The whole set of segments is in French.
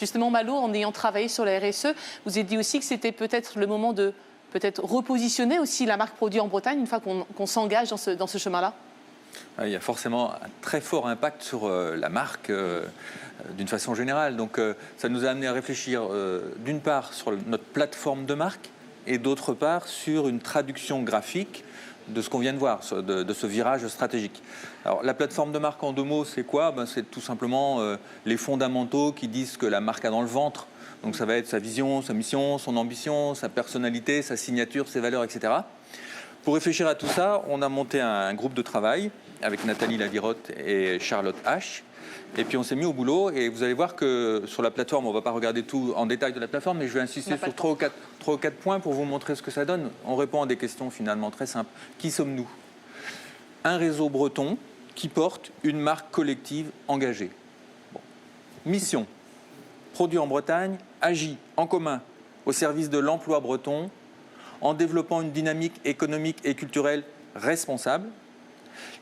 Justement, Malo, en ayant travaillé sur la RSE, vous avez dit aussi que c'était peut-être le moment de repositionner aussi la marque produit en Bretagne une fois qu'on s'engage dans ce chemin-là. Il y a forcément un très fort impact sur la marque d'une façon générale. Donc ça nous a amené à réfléchir d'une part sur notre plateforme de marque et d'autre part sur une traduction graphique de ce qu'on vient de voir, de ce virage stratégique. Alors la plateforme de marque en 2 mots, c'est quoi? C'est tout simplement les fondamentaux qui disent que la marque a dans le ventre. Donc ça va être sa vision, sa mission, son ambition, sa personnalité, sa signature, ses valeurs, etc. Pour réfléchir à tout ça, on a monté un groupe de travail avec Nathalie Lavirotte et Charlotte H. Et puis on s'est mis au boulot et vous allez voir que sur la plateforme, on ne va pas regarder tout en détail de la plateforme, mais je vais insister sur 3 ou 4 points pour vous montrer ce que ça donne. On répond à des questions finalement très simples. Qui sommes-nous? Un réseau breton qui porte une marque collective engagée. Bon. Mission: produit en Bretagne, agit en commun au service de l'emploi breton en développant une dynamique économique et culturelle responsable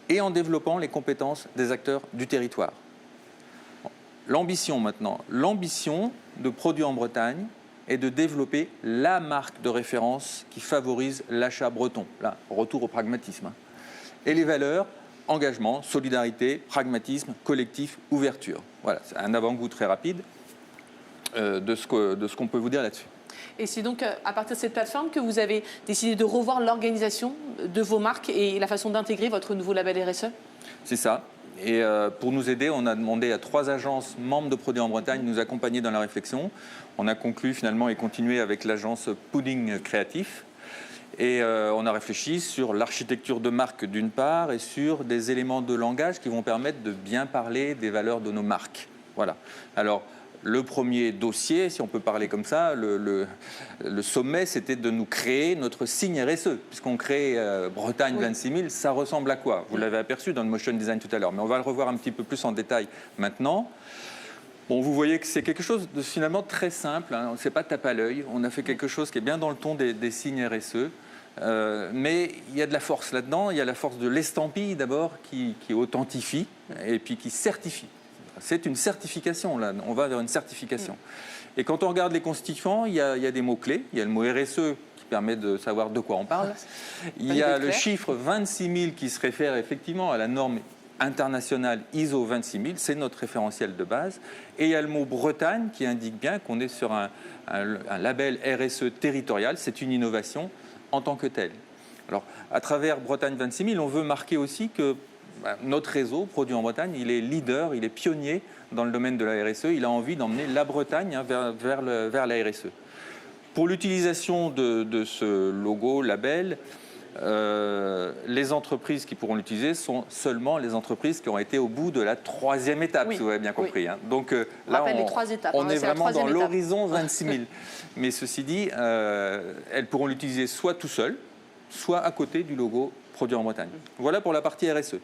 et en développant les compétences des acteurs du territoire. Bon. L'ambition maintenant, l'ambition de Produits en Bretagne est de développer la marque de référence qui favorise l'achat breton. Là, retour au pragmatisme. Et les valeurs: engagement, solidarité, pragmatisme, collectif, ouverture. Voilà, c'est un avant-goût très rapide de ce qu'on peut vous dire là-dessus. Et c'est donc à partir de cette plateforme que vous avez décidé de revoir l'organisation de vos marques et la façon d'intégrer votre nouveau label RSE? C'est ça. Et pour nous aider, on a demandé à 3 agences membres de Produits en Bretagne de nous accompagner dans la réflexion. On a conclu finalement et continué avec l'agence Pudding Créatif. Et on a réfléchi sur l'architecture de marque d'une part et sur des éléments de langage qui vont permettre de bien parler des valeurs de nos marques. Voilà. Alors, le premier dossier, si on peut parler comme ça, le sommet, c'était de nous créer notre signe RSE. Puisqu'on crée Bretagne 26 000, ça ressemble à quoi? Vous l'avez aperçu dans le motion design tout à l'heure, mais on va le revoir un petit peu plus en détail maintenant. Bon, vous voyez que c'est quelque chose de finalement très simple, hein. C'est pas tape à l'œil. On a fait quelque chose qui est bien dans le ton des signes RSE. Mais il y a de la force là-dedans. Il y a la force de l'estampille d'abord qui authentifie et puis qui certifie. C'est une certification, là. On va vers une certification. Et quand on regarde les constituants, il y a des mots-clés. Il y a le mot RSE qui permet de savoir de quoi on parle. Il y a le chiffre 26 000 qui se réfère effectivement à la norme internationale ISO 26 000. C'est notre référentiel de base. Et il y a le mot Bretagne qui indique bien qu'on est sur un label RSE territorial. C'est une innovation en tant que telle. Alors, à travers Bretagne 26 000, on veut marquer aussi que notre réseau, Produits en Bretagne, il est leader, il est pionnier dans le domaine de la RSE. Il a envie d'emmener la Bretagne vers la RSE. Pour l'utilisation de ce logo, label, les entreprises qui pourront l'utiliser sont seulement les entreprises qui ont été au bout de la 3e étape, si vous avez bien compris. Hein. Donc là, les 3 étapes, on est vraiment dans l'horizon 26 000. Mais ceci dit, elles pourront l'utiliser soit tout seul, soit à côté du logo Produits en Bretagne. Voilà pour la partie RSE.